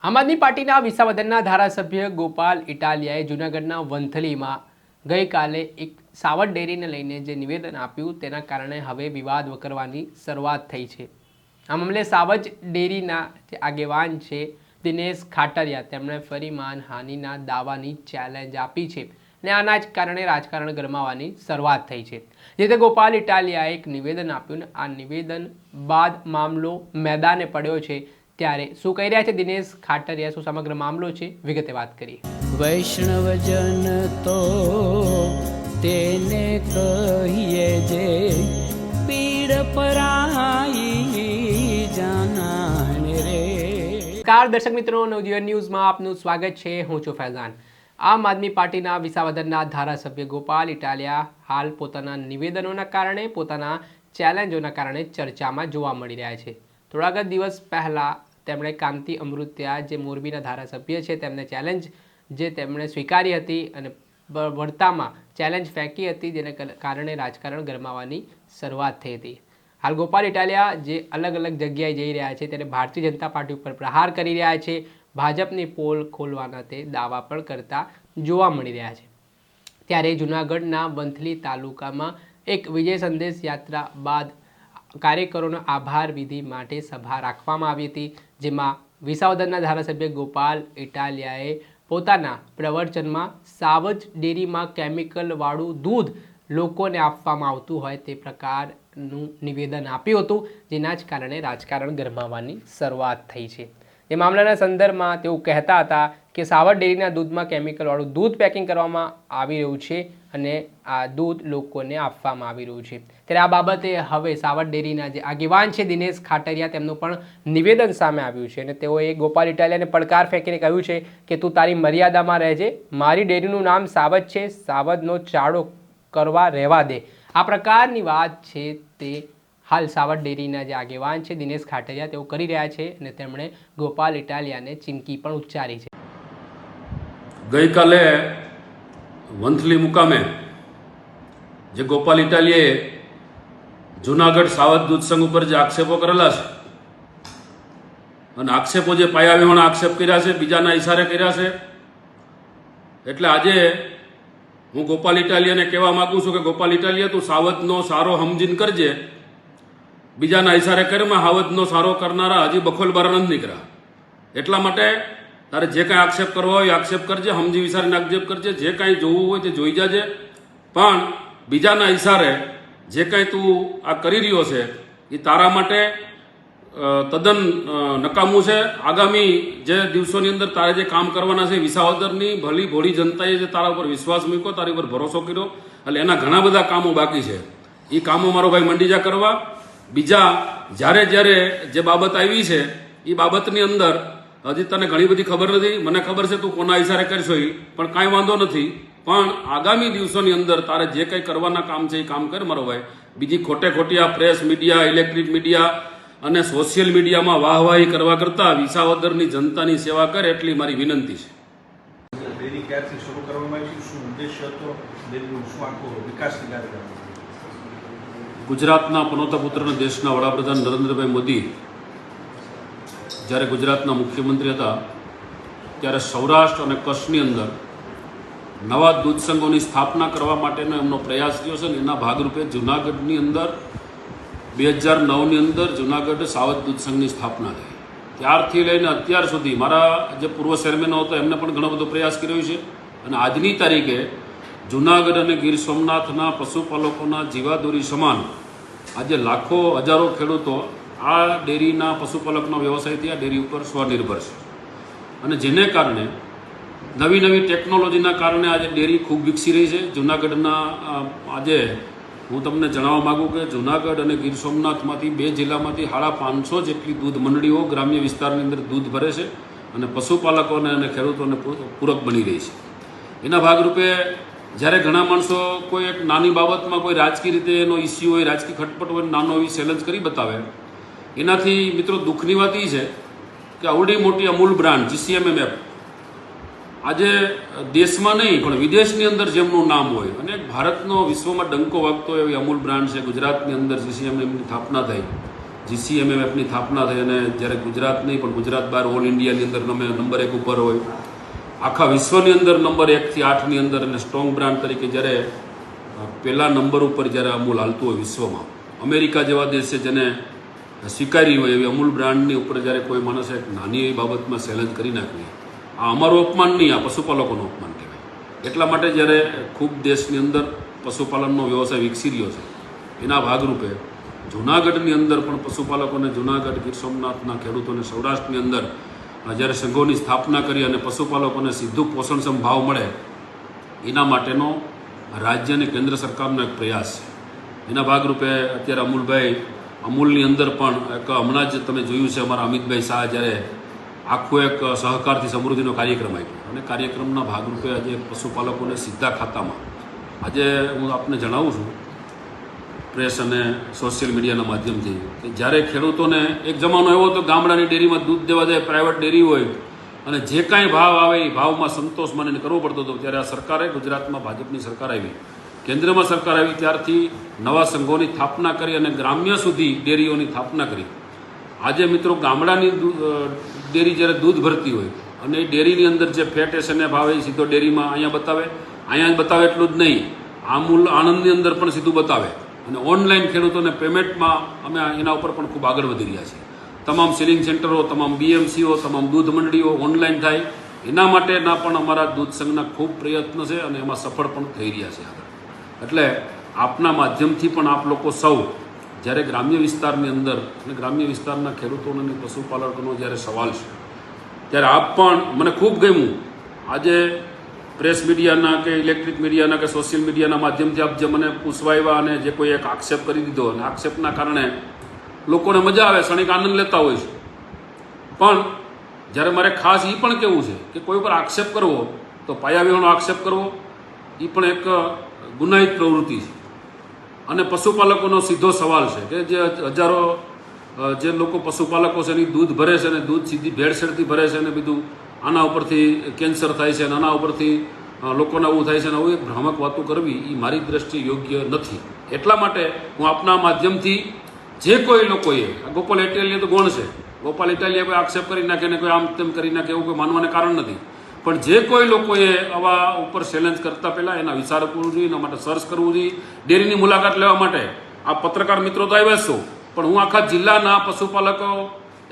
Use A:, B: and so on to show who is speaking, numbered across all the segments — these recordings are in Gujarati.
A: આમ આદમી પાર્ટીના વિસાવદરના ધારાસભ્ય ગોપાલ ઇટાલિયાએ જૂનાગઢના વંથલીમાં ગઈકાલે એક સાવજ ડેરીને લઈને જે નિવેદન આપ્યું તેના કારણે હવે વિવાદ વકરવાની શરૂઆત થઈ છે। આ મામલે સાવજ ડેરીના જે આગેવાન છે દિનેશ ખાટરિયા તેમણે ફરી માનહાનિના દાવાની ચેલેન્જ આપી છે અને આના જ કારણે રાજકારણ ગરમાવાની શરૂઆત થઈ છે। જે રીતે ગોપાલ ઇટાલિયાએ એક નિવેદન આપ્યું અને આ નિવેદન બાદ મામલો મેદાને પડ્યો છે। ત્યારે શું કહી રહ્યા છે દિનેશ ખાટરિયા, શું સમગ્ર મામલો છે, વિગતે વાત કરીએ।
B: વૈષ્ણવજન તો તેને કહીએ જે પીડ પરાઈ જાનાને રે।
A: નમસ્કાર દર્શક મિત્રો, નવજીવન ન્યૂઝમાં આપનું સ્વાગત છે। હું છું ફૈઝાન। આમ આદમી પાર્ટીના વિસાવદરના ધારાસભ્ય ગોપાલ ઇટાલિયા હાલ પોતાના નિવેદનોના કારણે, પોતાના ચેલેન્જોના કારણે ચર્ચામાં જોવા મળી રહ્યા છે। થોડાક દિવસ પહેલાં તેમણે કાંતિ અમૃત્યા જે મોરબીના ધારાસભ્ય છે તેમને ચેલેન્જ જે તેમણે સ્વીકારી હતી અને વળતામાં ચેલેન્જ ફેંકી હતી, જેને કારણે રાજકારણ ગરમાવાની શરૂઆત થઈ હતી। હાલ ગોપાલ ઇટાલિયા જે અલગ અલગ જગ્યાએ જઈ રહ્યા છે ત્યારે ભારતીય જનતા પાર્ટી ઉપર પ્રહાર કરી રહ્યા છે, ભાજપની પોલ ખોલવાના તે દાવા પણ કરતા જોવા મળી રહ્યા છે। ત્યારે જૂનાગઢના વંથલી તાલુકામાં એક વિજય સંદેશ યાત્રા બાદ કાર્યકરોનો આભાર વિધિ માટે સભા રાખવામાં આવી હતી, જેમાં વિસાવદરના ધારાસભ્ય ગોપાલ ઇટાલિયાએ પોતાના પ્રવચનમાં સાવજ ડેરીમાં કેમિકલવાળું દૂધ લોકોને આપવામાં આવતું હોય તે પ્રકારનું નિવેદન આપ્યું હતું, જેના જ કારણે રાજકારણ ગરમાવાની શરૂઆત થઈ છે। એ મામલાના સંદર્ભમાં તેઓ કહેતા હતા કે સાવજ ડેરીના દૂધમાં કેમિકલવાળું દૂધ પેકિંગ કરવામાં આવી રહ્યું છે અને આ દૂધ લોકોને આપવામાં આવી રહ્યું છે। ત્યારે આ બાબતે હવે સાવજ ડેરીના જે આગેવાન છે દિનેશ ખાટરિયા તેમનું પણ નિવેદન સામે આવ્યું છે અને તેઓએ ગોપાલ ઇટાલિયાને પડકાર ફેંકીને કહ્યું છે કે તું તારી મર્યાદામાં રહેજે, મારી ડેરીનું નામ સાવજ છે, સાવજનો ચાળો કરવા રહેવા દે। આ પ્રકારની વાત છે તે હાલ સાવજ ડેરીના જે આગેવાન છે દિનેશ ખાટરિયા તેઓ કરી રહ્યા છે અને તેમણે ગોપાલ ઇટાલિયાને ચીમકી પણ ઉચ્ચારી છે।
C: ગઈકાલે વંથલી મુકામે જે ગોપાલ ઇટાલિયાએ જૂનાગઢ સાવજ દૂધ સંઘ ઉપર જે આક્ષેપો કરેલા છે અને આક્ષેપો જે પાયા વિહોણા આક્ષેપ કર્યા છે, બીજાના ઇશારે કર્યા છે, એટલે આજે હું ગોપાલ ઇટાલિયાને કહેવા માગું છું કે ગોપાલ ઇટાલિયા તું સાવજનો સારો સમજીને કરજે, બીજાના ઇશારે કરમાં સાવજનો સારો કરનારા હજી બખોલ બાર નથી નીકળ્યા। એટલા માટે તારે જે કાંઈ આક્ષેપ કરવો હોય આક્ષેપ કરજે, સમજી વિચારીને આક્ષેપ કરજે, જે કાંઈ જોવું હોય તે જોઈ જાજે, પણ બીજાના ઇશારે જે કાંઈ તું આ કરી રહ્યો છે એ તારા માટે તદ્દન નકામું છે। આગામી જે દિવસોની અંદર તારે જે કામ કરવાના છે, વિસાવદરની ભલી ભોળી જનતાએ જે તારા ઉપર વિશ્વાસ મૂક્યો, તારી ઉપર ભરોસો કર્યો, એટલે એના ઘણા બધા કામો બાકી છે। એ કામો મારો ભાઈ મંડી જા કરવા। બીજા જ્યારે જ્યારે જે બાબત આવી છે એ બાબતની અંદર હજી તને ઘણી બધી ખબર નથી, મને ખબર છે તું કોના ઇશારે કરશો એ, પણ કાંઈ વાંધો નથી, પણ આગામી દિવસોની અંદર તારે જે કંઈ કરવાના કામ છે એ કામ કર મારો ભાઈ। બીજી ખોટે ખોટી આ પ્રેસ મીડિયા, ઇલેક્ટ્રિક મીડિયા અને સોશિયલ મીડિયામાં વાહવાહી કરવા કરતાં વિસાવદરની જનતાની સેવા કર એટલી મારી વિનંતી છે।
D: ડેરી ક્યારથી શરૂ કરવામાં આવી છે, શું ઉદ્દેશ્ય હતો ડેરીનું, શું આખો વિકાસની કાર્યક્રમ?
C: ગુજરાતના પનોતા પુત્ર દેશના વડાપ્રધાન નરેન્દ્રભાઈ મોદી જ્યારે ગુજરાતના મુખ્યમંત્રી હતા ત્યારે સૌરાષ્ટ્ર અને કચ્છની અંદર નવા દૂધ સંઘોની સ્થાપના કરવા માટેનો એમનો પ્રયાસ થયો છે અને એના ભાગરૂપે જૂનાગઢની અંદર 2009ની અંદર જૂનાગઢ સાવજ દૂધ સંઘની સ્થાપના થઈ। ત્યારથી લઈને અત્યાર સુધી મારા જે પૂર્વ ચેરમેનો હતો એમને પણ ઘણો બધો પ્રયાસ કર્યો છે અને આજની તારીખે જૂનાગઢ અને ગીર સોમનાથના પશુપાલકોના જીવાદોરી સમાન આજે લાખો હજારો ખેડૂતો આ ડેરીના પશુપાલકનો વ્યવસાયથી આ ડેરી ઉપર સ્વનિર્ભર છે અને જેને કારણે નવી નવી ટેકનોલોજીના કારણે આજે ડેરી ખૂબ વિકસી રહી છે। જૂનાગઢના આજે હું તમને જણાવવા માગું કે જૂનાગઢ અને ગીર સોમનાથમાંથી 2 જિલ્લામાંથી 550 જેટલી દૂધ મંડળીઓ ગ્રામ્ય વિસ્તારની અંદર દૂધ ભરે છે અને પશુપાલકોને અને ખેડૂતોને પૂરક બની રહી છે। એના ભાગરૂપે જ્યારે ઘણા માણસો કોઈ એક નાની બાબતમાં કોઈ રાજકીય રીતે એનો ઇસ્યુ હોય, રાજકીય ખટપટ હોય, નાનો એવી ચેલેન્જ કરી બતાવે, એનાથી મિત્રો દુઃખની વાત એ છે કે આવડી મોટી અમૂલ બ્રાન્ડ GCMMF આજે દેશમાં નહીં પણ વિદેશની અંદર જેમનું નામ હોય અને ભારતનો વિશ્વમાં ડંકો વાગતો એવી અમૂલ બ્રાન્ડ છે, ગુજરાતની અંદર GCMMની સ્થાપના થઈ GCMMFની સ્થાપના થઈ અને જ્યારે ગુજરાત નહીં પણ ગુજરાત બહાર ઓલ ઇન્ડિયાની અંદર અમે નંબર 1 ઉપર હોય, આખા વિશ્વની અંદર નંબર 1 થી 8ની અંદર અને સ્ટ્રોંગ બ્રાન્ડ તરીકે જ્યારે પહેલા નંબર ઉપર જ્યારે અમૂલ હાલતું હોય વિશ્વમાં, અમેરિકા જેવા દેશ છે જેને સ્વીકારી હોય એવી અમૂલ બ્રાન્ડની ઉપર જ્યારે કોઈ માણસે એક નાની એવી બાબતમાં ચેલેન્જ કરી નાખવી, આ અમારું અપમાન નહીં, આ પશુપાલકોનું અપમાન કહેવાય. એટલા માટે જ્યારે ખૂબ દેશની અંદર પશુપાલનનો વ્યવસાય વિકસી રહ્યો છે, એના ભાગરૂપે જૂનાગઢની અંદર પણ પશુપાલકોને, જૂનાગઢ ગીર સોમનાથના ખેડૂતોને, સૌરાષ્ટ્રની અંદર જ્યારે સંઘોની સ્થાપના કરી અને પશુપાલકોને સીધું પોષણક્ષમ ભાવ મળે, એના માટેનો રાજ્ય અને કેન્દ્ર સરકારનો એક પ્રયાસ છે. એના ભાગરૂપે અત્યારે અમૂલની અંદર પણ એક હમણાં જ તમે જોયું છે, અમારા અમિતભાઈ શાહ જ્યારે આખું એક સહકારથી સમૃદ્ધિનો કાર્યક્રમ આપ્યો અને કાર્યક્રમના ભાગરૂપે આજે પશુપાલકોને સીધા ખાતામાં, આજે હું આપને જણાવું છું પ્રેસ અને સોશિયલ મીડિયાના માધ્યમથી, કે જ્યારે ખેડૂતોને એક જમાનો એવો હતો ગામડાની ડેરીમાં દૂધ દેવા જાય, પ્રાઇવેટ ડેરી હોય અને જે કાંઈ ભાવ આવે એ ભાવમાં સંતોષ માનીને કરવો પડતો હતો. ત્યારે આ સરકારે, ગુજરાતમાં ભાજપની સરકાર આવી, કેન્દ્રમાં સરકાર આવી, ત્યારથી નવા સંઘોની સ્થાપના કરી અને ગ્રામ્ય સુધી ડેરીઓની સ્થાપના કરી. આજે મિત્રો ગામડાની ડેરી જ્યારે દૂધ ભરતી હોય અને એ ડેરીની અંદર જે ફેટ એસએનએફ આવે એ સીધો ડેરીમાં અહીંયા બતાવે એટલું જ નહીં, અમૂલ આણંદની અંદર પણ સીધું બતાવે અને ઓનલાઈન ખેડૂતોને પેમેન્ટમાં અમે એના ઉપર પણ ખૂબ આગળ વધી રહ્યા છીએ. તમામ સીલિંગ સેન્ટરો, તમામ BMCઓ, તમામ દૂધ મંડળીઓ ઓનલાઈન થાય, એના માટેના પણ અમારા દૂધ સંઘના ખૂબ પ્રયત્ન છે અને એમાં સફળ પણ થઈ રહ્યા છે આગળ. એટલે આપના માધ્યમથી પણ આપ લોકો સૌ જ્યારે ગ્રામ્ય વિસ્તારની અંદર અને ગ્રામ્ય વિસ્તારના ખેડૂતોનો અને પશુપાલકોનો જ્યારે સવાલ છે, ત્યારે આપ પણ, મને ખૂબ ગમ્યું આજે પ્રેસ મીડિયાના કે ઇલેક્ટ્રિક મીડિયાના કે સોશિયલ મીડિયાના માધ્યમથી આપ જે મને પૂછવા આવ્યા અને જે કોઈ એક આક્ષેપ કરી દીધો, અને આક્ષેપના કારણે લોકોને મજા આવે, ક્ષણિક આનંદ લેતા હોય છે. પણ જ્યારે મારે ખાસ એ પણ કહેવું છે કે કોઈ પર આક્ષેપ કરવો તો પાયાવિહોણો આક્ષેપ કરવો એ પણ એક ગુનાહિત પ્રવૃત્તિ છે. અને પશુપાલકોનો સીધો સવાલ છે કે જે હજારો જે લોકો પશુપાલકો છે એની દૂધ ભરે છે અને દૂધ સીધી ભેળસેળથી ભરે છે અને બીજું આના ઉપરથી કેન્સર થાય છે અને આના ઉપરથી લોકોને આવું થાય છે અને આવું એક ભ્રામક વાતો કરવી એ મારી દ્રષ્ટિએ યોગ્ય નથી. એટલા માટે હું આપના માધ્યમથી જે કોઈ લોકોએ, ગોપાલ ઇટાલિયા તો ગૌણ છે, ગોપાલ ઇટાલિયા કોઈ આક્ષેપ કરી નાખે ને કોઈ આમ તેમ કરી નાખે એવું કોઈ માનવાને કારણ નથી, પણ જે કોઈ લોકોએ આવા ઉપર ચેલેન્જ કરતાં પહેલાં એના વિચાર કરવું જોઈએ, એના માટે સર્ચ કરવું જોઈએ. ડેરીની મુલાકાત લેવા માટે આ પત્રકાર મિત્રો તો આવ્યા છો, પણ હું આખા જિલ્લાના પશુપાલકો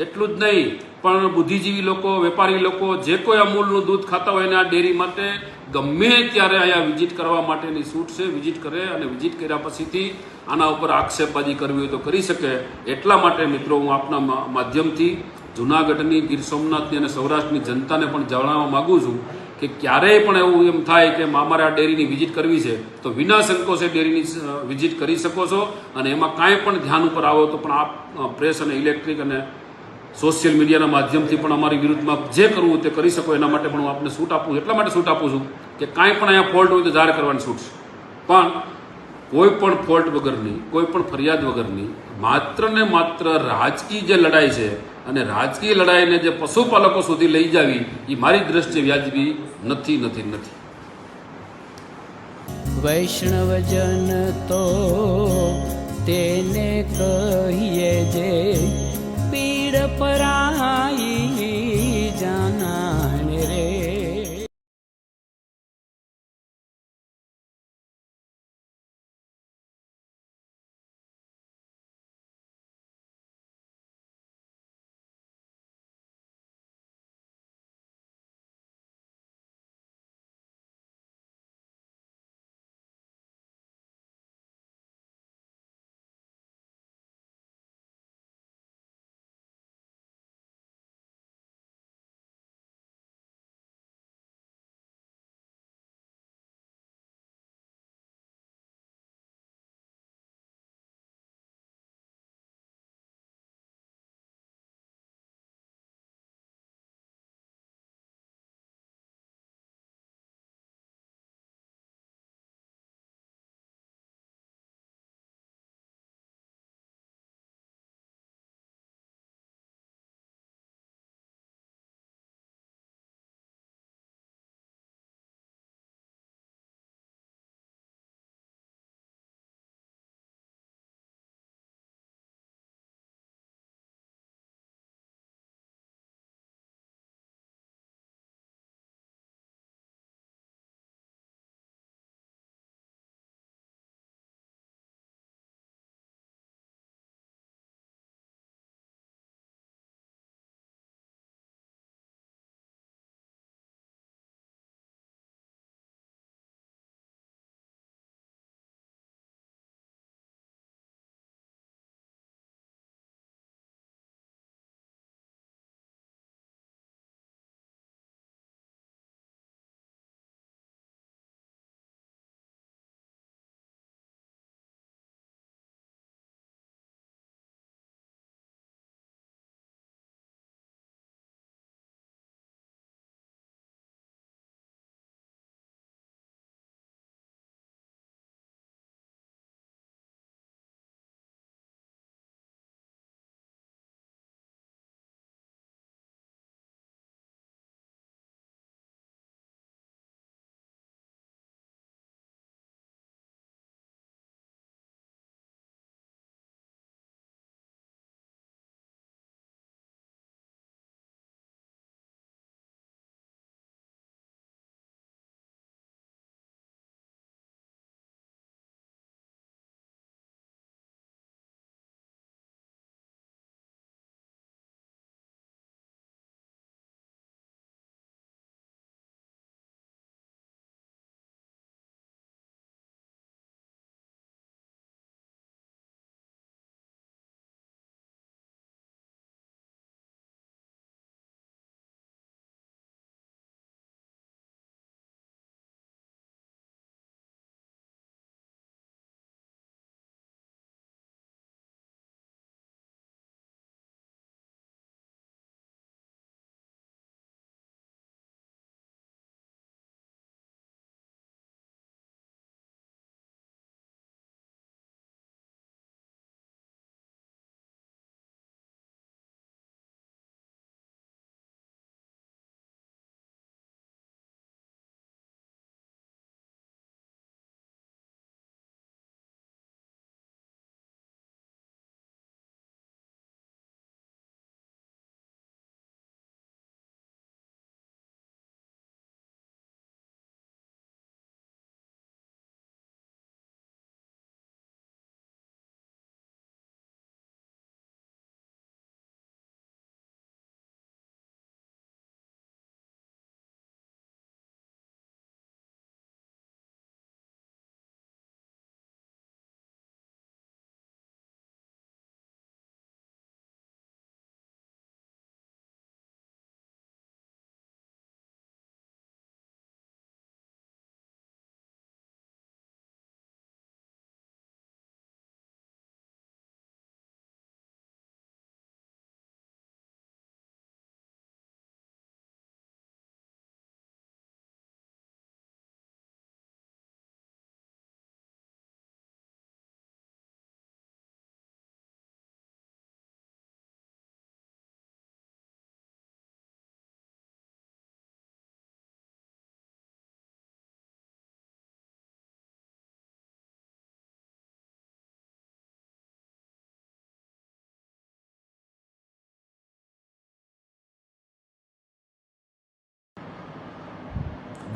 C: એટલું જ નહીં પણ બુદ્ધિજીવી લોકો, વેપારી લોકો, જે કોઈ અમૂલનું દૂધ ખાતા હોય એને આ ડેરી માટે ગમે ત્યારે અહીંયા વિઝિટ કરવા માટેની છૂટ છે. વિઝિટ કરે અને વિઝિટ કર્યા પછીથી આના ઉપર આક્ષેપબાજી કરવી હોય તો કરી શકે. એટલા માટે મિત્રો હું આપના માધ્યમથી જૂનાગઢની, ગીર સોમનાથની અને સૌરાષ્ટ્રની જનતાને પણ જણાવવા માગું છું કે ક્યારેય પણ એવું એમ થાય કે અમારે આ ડેરીની વિઝિટ કરવી છે તો વિના સંકોચે ડેરીની વિઝિટ કરી શકો છો. અને એમાં કાંઈ પણ ધ્યાન ઉપર આવો તો પણ આપ પ્રેસ અને ઇલેક્ટ્રિક અને સોશિયલ મીડિયાના માધ્યમથી પણ અમારી વિરુદ્ધમાં જે કરવું તે કરી શકો. એના માટે પણ હું આપને છૂટ આપું છું. એટલા માટે છૂટ આપું છું કે કાંઈ પણ અહીંયા ફોલ્ટ હોય તો જાહેર કરવાની છૂટ છે, પણ કોઈ પણ ફોલ્ટ વગરની, કોઈ પણ ફરિયાદ વગરની, માત્ર ને માત્ર રાજકીય જે લડાઈ છે અને રાજકીય લડાઈને જે પશુપાલકો સુધી લઈ જાવી એ મારી દ્રષ્ટિએ વ્યાજબી નથી નથી નથી.
B: વૈષ્ણવજન તો તેને કહીએ જે પીડ પરાઈ જાનાને રે.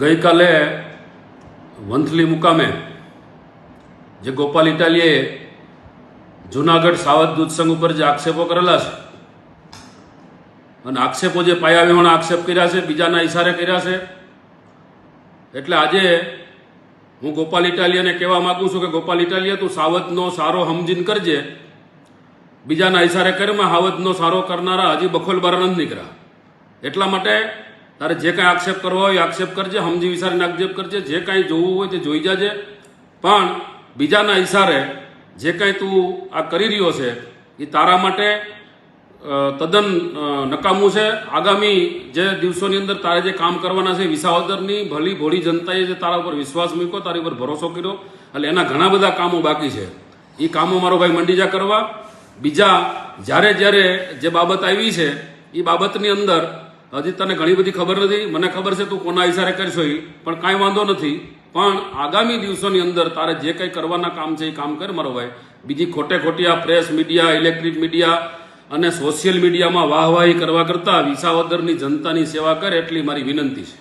C: ગઈકાલે વંથલી મુકામે જે ગોપાલ ઇટાલિયાએ જુનાગઢ સાવધ દૂધ સંઘ ઉપર જે આક્ષેપો કરેલા છે અને આક્ષેપો જે પાયા વિહોણા આક્ષેપ કર્યા છે, બીજાના ઇશારે કર્યા છે, એટલે આજે હું ગોપાલ ઇટાલિયાને કહેવા માગું છું કે ગોપાલ ઇટાલિયા તું સાવધનો સારો સમજીને કરજે. બીજાના ઇશારે કરીમાં સાવધનો સારો કરનારા હજી બખોલબાર નથી નીકળ્યા. એટલા માટે તારે જે કાંઈ આક્ષેપ કરવો હોય એ આક્ષેપ કરજે, સમજી વિચારીને આક્ષેપ કરજે, જે કાંઈ જોવું હોય તે જોઈ જાજે. પણ બીજાના ઇશારે જે કાંઈ તું આ કરી રહ્યો છે એ તારા માટે તદ્દન નકામું છે. આગામી જે દિવસોની અંદર તારે જે કામ કરવાના છે, વિસાવદરની ભલી ભોળી જનતાએ જે તારા ઉપર વિશ્વાસ મૂક્યો, તારી ઉપર ભરોસો કર્યો, એટલે એના ઘણા બધા કામો બાકી છે. એ કામો મારો ભાઈ મંડી જા કરવા. બીજા જ્યારે જ્યારે જે બાબત આવી છે એ બાબતની અંદર હજી તને ઘણી બધી ખબર નથી, મને ખબર છે તું કોના ઇશારે કરશો એ, પણ કાંઈ વાંધો નથી. પણ આગામી દિવસોની અંદર તારે જે કંઈ કરવાના કામ છે એ કામ કર મારો ભાઈ. બીજી ખોટે ખોટી આ પ્રેસ મીડિયા, ઇલેક્ટ્રિક મીડિયા અને સોશિયલ મીડિયામાં વાહવાહી કરવા કરતાં વિસાવદરની જનતાની સેવા કર, એટલી મારી વિનંતી છે.